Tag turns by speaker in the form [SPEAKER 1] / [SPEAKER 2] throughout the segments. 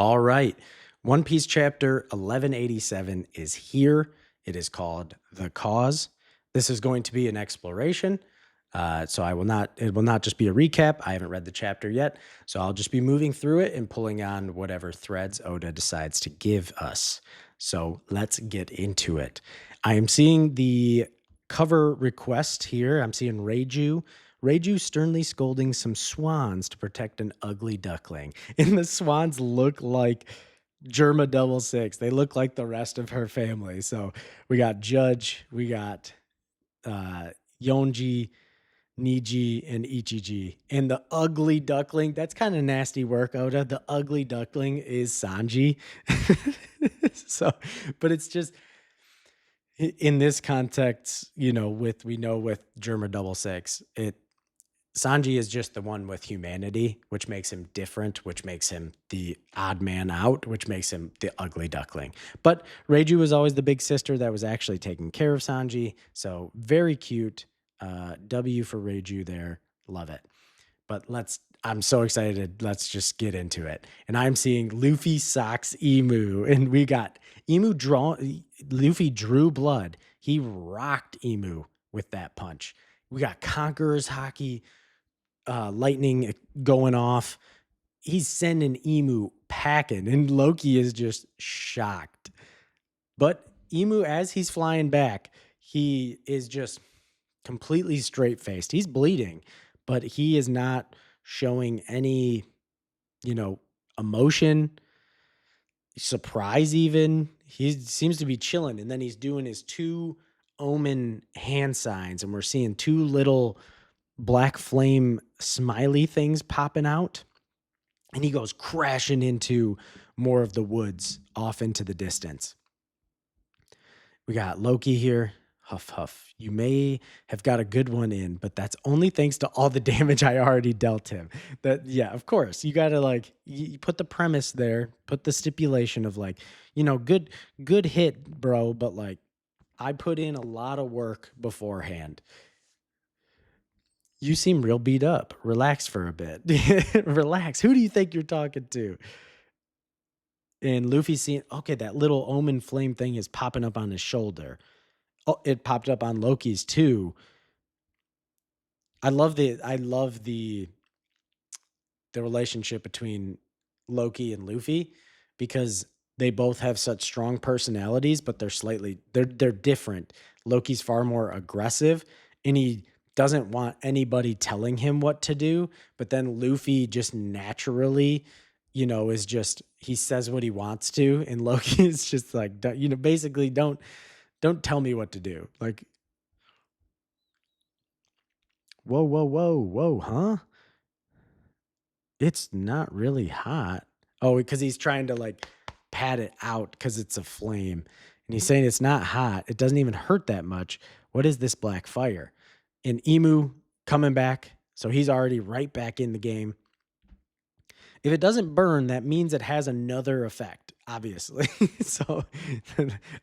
[SPEAKER 1] All right. One Piece chapter 1187 is here. It is called The Cause. This is going to be an exploration. So it will not just be a recap. I haven't read the chapter yet. So I'll just be moving through it and pulling on whatever threads Oda decides to give us. So let's get into it. I am seeing the cover request here. I'm seeing Reiju. Reiju sternly scolding some swans to protect an ugly duckling. And the swans look like Germa double six. They look like the rest of her family. So we got Judge, we got Yonji, Niji, and Ichiji. And the ugly duckling, that's kind of nasty work, Oda. The ugly duckling is Sanji. So, but it's just in this context, with Germa double six, Sanji is just the one with humanity, which makes him different, which makes him the odd man out, which makes him the ugly duckling. But Reiju was always the big sister that was actually taking care of Sanji. So very cute. W for Reiju there. Love it. But I'm so excited. Let's just get into it. And I'm seeing Luffy socks Emu. And we got Luffy drew blood. He rocked Emu with that punch. We got Conqueror's Hockey, lightning going off. He's sending Emu packing, and Loki is just shocked. But Emu, as he's flying back, he is just completely straight faced. He's bleeding, but he is not showing any, emotion, surprise even. He seems to be chilling, and then he's doing his two omen hand signs, and we're seeing two little black flame smiley things popping out, and he goes crashing into more of the woods off into the distance. We got Loki here. Huff, huff. You may have got a good one in, but that's only thanks to all the damage I already dealt him. Yeah, of course. You got to you put the premise there, put the stipulation of good hit, bro, but I put in a lot of work beforehand. You seem real beat up. Relax for a bit. Relax. Who do you think you're talking to? And Luffy's seeing, okay, that little omen flame thing is popping up on his shoulder. Oh, it popped up on Loki's too. I love the relationship between Loki and Luffy because they both have such strong personalities, but they're different. Loki's far more aggressive, and he doesn't want anybody telling him what to do. But then Luffy just naturally, is just, he says what he wants to, and Loki is just basically don't tell me what to do. Whoa, whoa, whoa, whoa, huh? It's not really hot. Oh, because he's trying to pat it out because it's a flame. And he's saying it's not hot. It doesn't even hurt that much. What is this black fire? And Emu coming back. So he's already right back in the game. If it doesn't burn, that means it has another effect, obviously. So,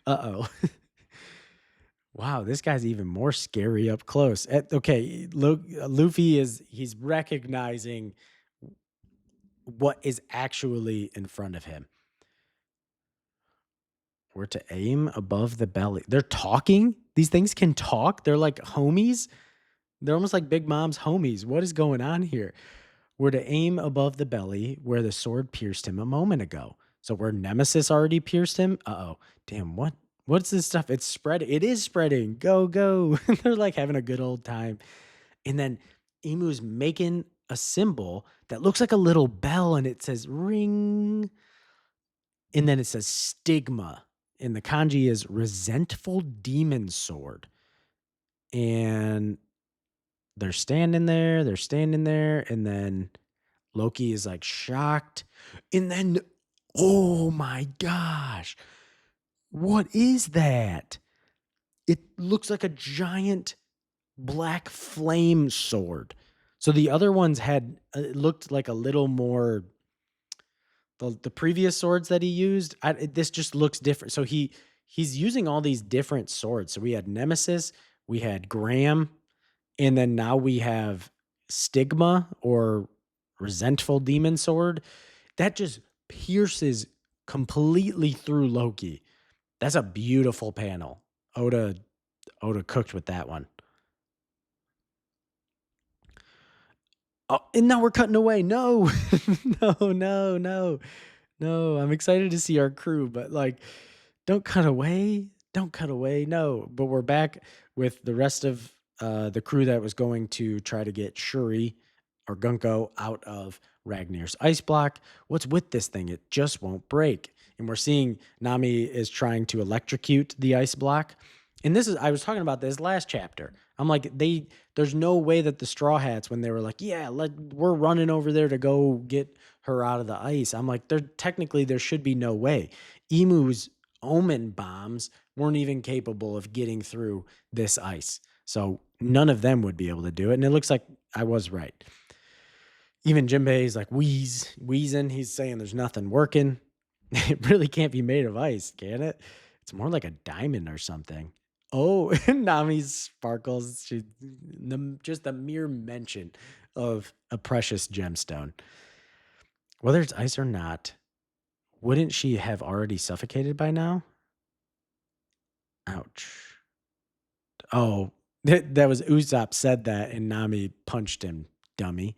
[SPEAKER 1] uh-oh. Wow, this guy's even more scary up close. Okay, Luffy he's recognizing what is actually in front of him. We're to aim above the belly. They're talking? These things can talk? They're like homies? They're almost like Big Mom's homies. What is going on here? We're to aim above the belly where the sword pierced him a moment ago. So where Nemesis already pierced him? Uh-oh. Damn, what's this stuff? It's spreading. It is spreading. Go, go. They're having a good old time. And then Emu's making a symbol that looks like a little bell, and it says ring. And then it says stigma. And the kanji is resentful demon sword. And they're standing there. And then Loki is shocked. And then, oh my gosh. What is that? It looks like a giant black flame sword. So the other ones had looked like a little more. The previous swords that he used, this just looks different. So he's using all these different swords. So we had Nemesis, we had Graham, and then now we have Stigma or Resentful Demon Sword. That just pierces completely through Loki. That's a beautiful panel. Oda Oda cooked with that one. Oh, and now we're cutting away. No, no, no, no, no. I'm excited to see our crew, but like, don't cut away. Don't cut away. No, but we're back with the rest of the crew that was going to try to get Shuri or Gunko out of Ragnir's ice block. What's with this thing? It just won't break. And we're seeing Nami is trying to electrocute the ice block. And this is, I was talking about this last chapter. I'm like, there's no way that the Straw Hats, when they were like, yeah, we're running over there to go get her out of the ice. I'm like, there should be no way. Emu's omen bombs weren't even capable of getting through this ice. So none of them would be able to do it. And it looks like I was right. Even Jinbei's like wheezing. He's saying there's nothing working. It really can't be made of ice, can it? It's more like a diamond or something. Oh, Nami's sparkles. Just the mere mention of a precious gemstone. Whether it's ice or not, wouldn't she have already suffocated by now? Ouch. Oh, that was Usopp said that, and Nami punched him, dummy.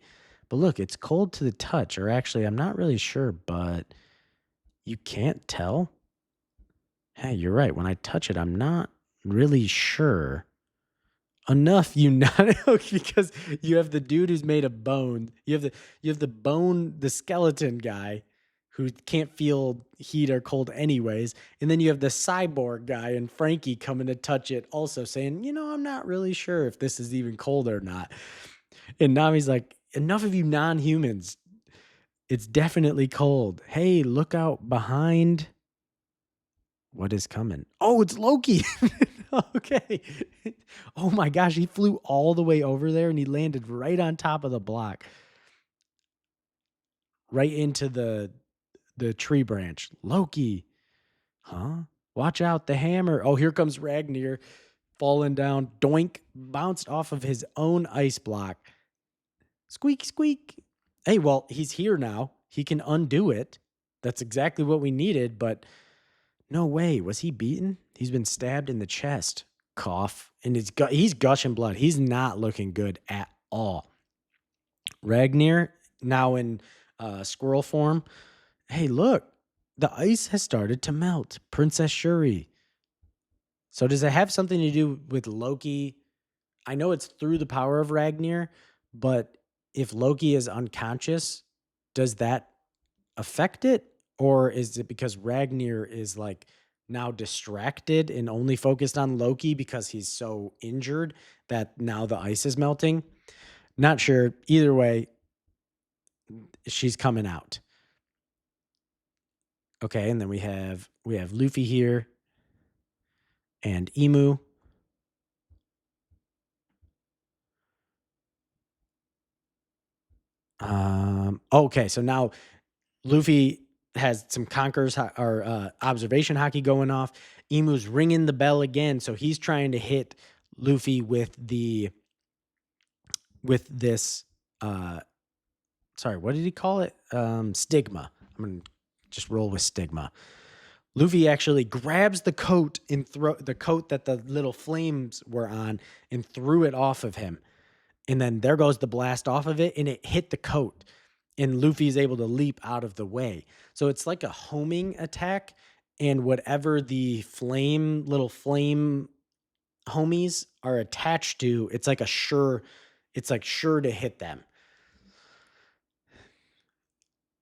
[SPEAKER 1] But look, it's cold to the touch, or actually, I'm not really sure, but you can't tell. Hey, you're right. When I touch it, I'm not really sure. Enough, you not because you have the dude who's made of bone. You have the bone, the skeleton guy who can't feel heat or cold anyways, and then you have the cyborg guy and Frankie coming to touch it, also saying, I'm not really sure if this is even cold or not. And Nami's like, enough of you non-humans. It's definitely cold. Hey, look out behind. What is coming? Oh, it's Loki. Okay. Oh my gosh, he flew all the way over there and he landed right on top of the block. Right into the tree branch. Loki. Huh? Watch out, the hammer. Oh, here comes Ragnir falling down. Doink, bounced off of his own ice block. Squeak, squeak. Hey, well, he's here now. He can undo it. That's exactly what we needed, but no way. Was he beaten? He's been stabbed in the chest. Cough. And he's gushing blood. He's not looking good at all. Ragnir, now in squirrel form. Hey, look. The ice has started to melt. Princess Shuri. So does it have something to do with Loki? I know it's through the power of Ragnir, but if Loki is unconscious, does that affect it? Or is it because Ragnir is like now distracted and only focused on Loki because he's so injured that now the ice is melting? Not sure. Either way, she's coming out. Okay, and then we have Luffy here and Emu. Okay, so now Luffy has some conquers or observation hockey going off. Emu's ringing the bell again, so he's trying to hit Luffy with this. Sorry, what did he call it? Stigma. I'm gonna just roll with stigma. Luffy actually grabs the coat and the coat that the little flames were on and threw it off of him. And then there goes the blast off of it, and it hit the coat. And Luffy's able to leap out of the way. So it's like a homing attack, and whatever the little flame homies are attached to, it's like sure to hit them.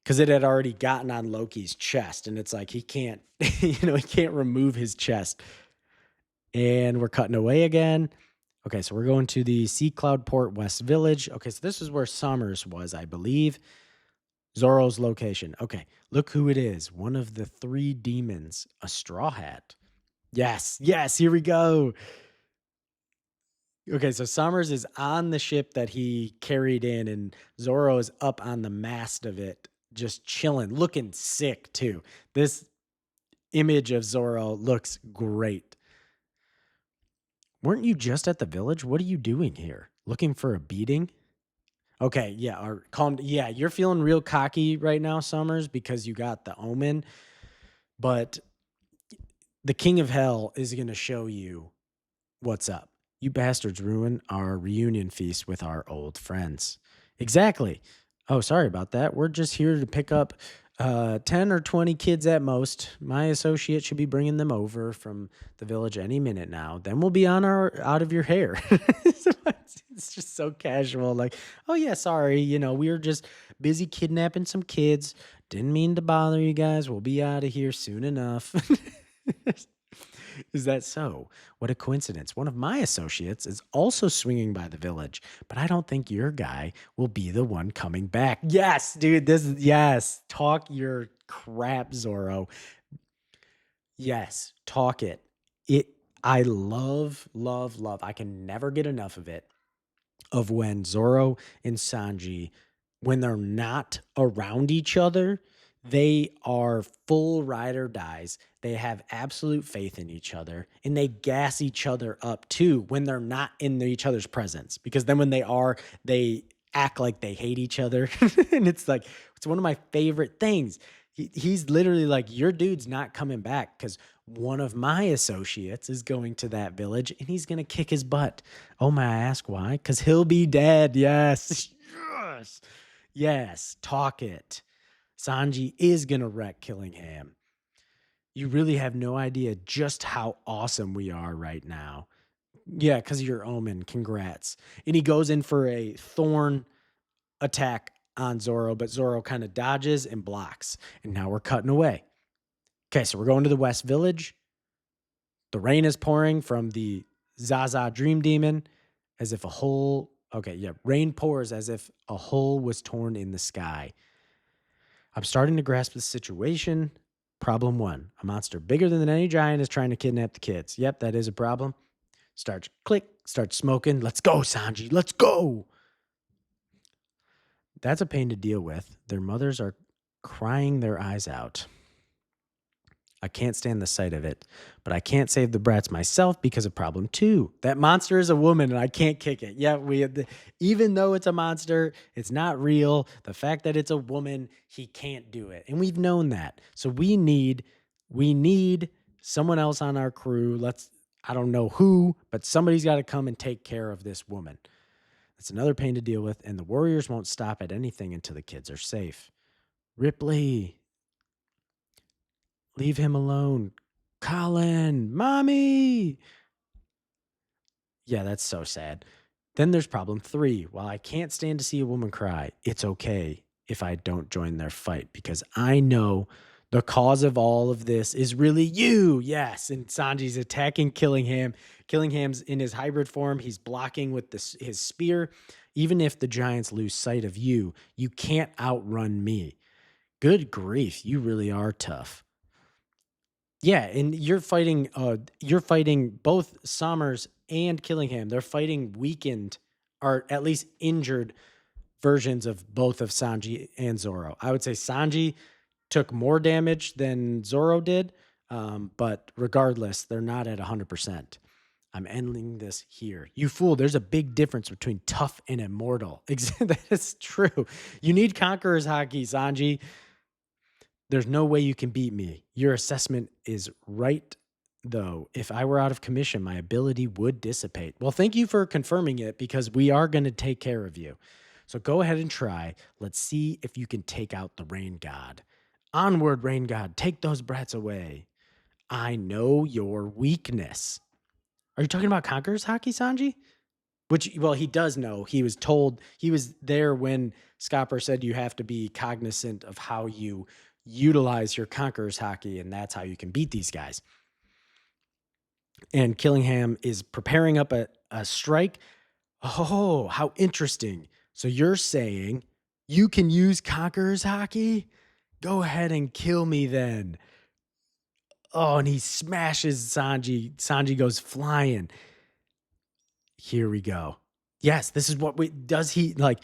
[SPEAKER 1] Because it had already gotten on Loki's chest, and it's like he can't, he can't remove his chest. And we're cutting away again. Okay, so we're going to the Sea Cloud Port West Village. Okay, so this is where Summers was, I believe. Zoro's location. Okay, look who it is. One of the 3 demons, a Straw Hat. Yes, here we go. Okay, so Summers is on the ship that he carried in, and Zoro is up on the mast of it, just chilling, looking sick too. This image of Zoro looks great. Weren't you just at the village? What are you doing here? Looking for a beating? Okay, yeah, or calm. Yeah, you're feeling real cocky right now, Summers, because you got the Omen. But the King of Hell is going to show you what's up. You bastards ruin our reunion feast with our old friends. Exactly. Oh, sorry about that. We're just here to pick up 10 or 20 kids at most. My associate should be bringing them over from the village any minute now. Then we'll be on our out of your hair. It's just so casual. Like, oh, yeah, sorry. We were just busy kidnapping some kids. Didn't mean to bother you guys. We'll be out of here soon enough. Is that so? What a coincidence. One of my associates is also swinging by the village, but I don't think your guy will be the one coming back. Yes, dude, yes. Talk your crap, Zorro. Yes, talk it. It I love, love, love. I can never get enough of it. Of when Zoro and Sanji, when they're not around each other, they are full ride or dies. They have absolute faith in each other and they gas each other up too when they're not in each other's presence. Because then when they are, they act like they hate each other. And it's one of my favorite things. He's literally like, your dude's not coming back because one of my associates is going to that village and he's going to kick his butt. Oh, may I ask why? Because he'll be dead. Yes. Yes. Yes. Talk it. Sanji is going to wreck Killingham. You really have no idea just how awesome we are right now. Yeah, because you're Omen. Congrats. And he goes in for a thorn attack on Zoro, but Zoro kind of dodges and blocks. And now we're cutting away. Okay, so we're going to the West Village. The rain is pouring from the Zaza Dream Demon as if a hole. Okay, yeah. Rain pours as if a hole was torn in the sky. I'm starting to grasp the situation. Problem one, a monster bigger than any giant is trying to kidnap the kids. Yep, that is a problem. Start smoking. Let's go, Sanji. Let's go. That's a pain to deal with. Their mothers are crying their eyes out. I can't stand the sight of it, but I can't save the brats myself because of problem two. That monster is a woman and I can't kick it. Yeah, even though it's a monster, it's not real. The fact that it's a woman, he can't do it. And we've known that. So we need someone else on our crew. I don't know who, but somebody's got to come and take care of this woman. It's another pain to deal with, and the warriors won't stop at anything until the kids are safe. Ripley, leave him alone. Colin, mommy. Yeah, that's so sad. Then there's problem three. While I can't stand to see a woman cry, it's okay if I don't join their fight because I know the cause of all of this is really you. Yes. And Sanji's attacking Killingham. Killingham's in his hybrid form. He's blocking with his spear. Even if the giants lose sight of you, you can't outrun me. Good grief. You really are tough. Yeah, and you're fighting both Sommers and Killingham. They're fighting weakened or at least injured versions of both of Sanji and Zoro. I would say Sanji took more damage than Zoro did, but regardless, they're not at 100%. I'm ending this here. You fool, there's a big difference between tough and immortal. That is true. You need Conqueror's Haki, Sanji. There's no way you can beat me. Your assessment is right, though. If I were out of commission, my ability would dissipate. Well, thank you for confirming it because we are going to take care of you. So go ahead and try. Let's see if you can take out the rain god. Onward, rain god. Take those brats away. I know your weakness. Are you talking about Conqueror's Haki, Sanji? Which, well, he does know. He was told, he was there when Scopper said you have to be cognizant of how you utilize your Conqueror's Haki, and that's how you can beat these guys. And Killingham is preparing up a strike. Oh, how interesting. So you're saying you can use Conqueror's Haki? Go ahead and kill me then. Oh, and he smashes Sanji. Sanji goes flying. Here we go. Yes, this is what does he like?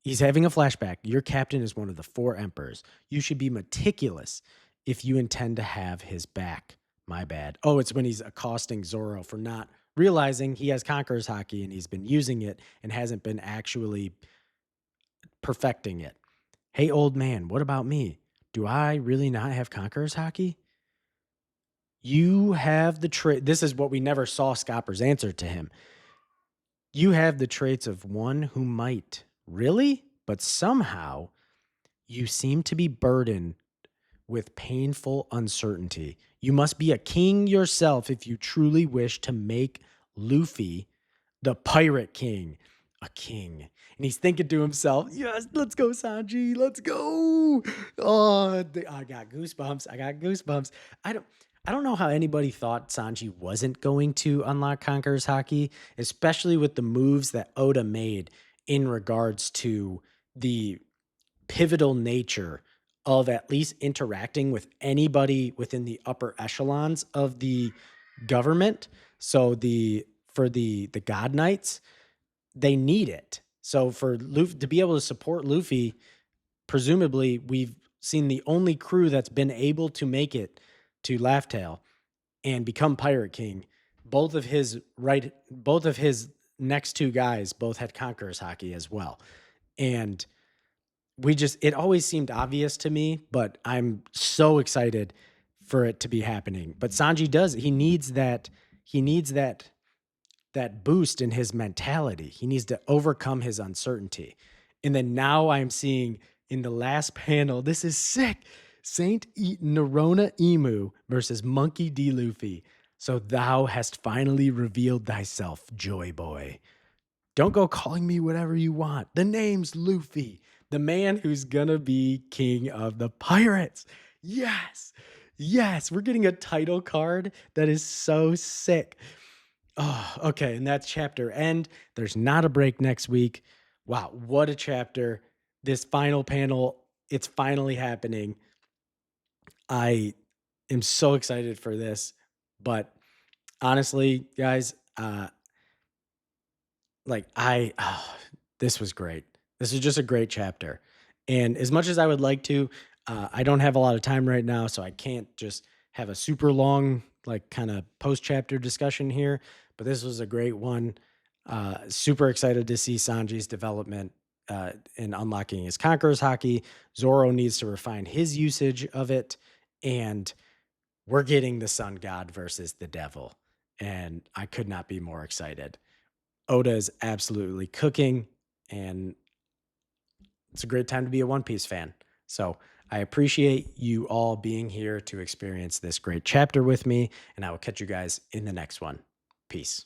[SPEAKER 1] He's having a flashback. Your captain is one of the four emperors. You should be meticulous if you intend to have his back. My bad. Oh, it's when he's accosting Zoro for not realizing he has Conqueror's Haki and he's been using it and hasn't been actually perfecting it. Hey, old man, what about me? Do I really not have Conqueror's Hockey? You have the trait. This is what we never saw Scopper's answer to him. You have the traits of one who might. Really? But somehow you seem to be burdened with painful uncertainty. You must be a king yourself if you truly wish to make Luffy the Pirate King a king. And he's thinking to himself, yes, let's go, Sanji. Let's go. Oh, I got goosebumps. I got goosebumps. I don't I don't know how anybody thought Sanji wasn't going to unlock Conqueror's Hockey, especially with the moves that Oda made in regards to the pivotal nature of at least interacting with anybody within the upper echelons of the government. So the God Knights, they need it. So for Luffy to be able to support Luffy, presumably we've seen the only crew that's been able to make it to Laugh Tale and become Pirate King. Both of his next two guys both had Conqueror's Hockey as well. And it always seemed obvious to me, but I'm so excited for it to be happening. But Sanji does, he needs that boost in his mentality. He needs to overcome his uncertainty. And then now I'm seeing in the last panel, this is sick. Nerona Emu versus Monkey D. Luffy. So thou hast finally revealed thyself, Joy Boy. Don't go calling me whatever you want. The name's Luffy, the man who's gonna be king of the pirates. Yes. Yes, we're getting a title card that is so sick. Oh, okay. And that's chapter end. There's not a break next week. Wow, what a chapter. This final panel, it's finally happening. I am so excited for this. But honestly, guys, this was great. This is just a great chapter. And as much as I would like to, I don't have a lot of time right now, so I can't just have a super long, like, kind of post chapter discussion here. But this was a great one. Super excited to see Sanji's development in unlocking his Conqueror's Hockey. Zoro needs to refine his usage of it. And we're getting the Sun God versus the Devil. And I could not be more excited. Oda is absolutely cooking, and it's a great time to be a One Piece fan. So I appreciate you all being here to experience this great chapter with me, and I will catch you guys in the next one. Peace.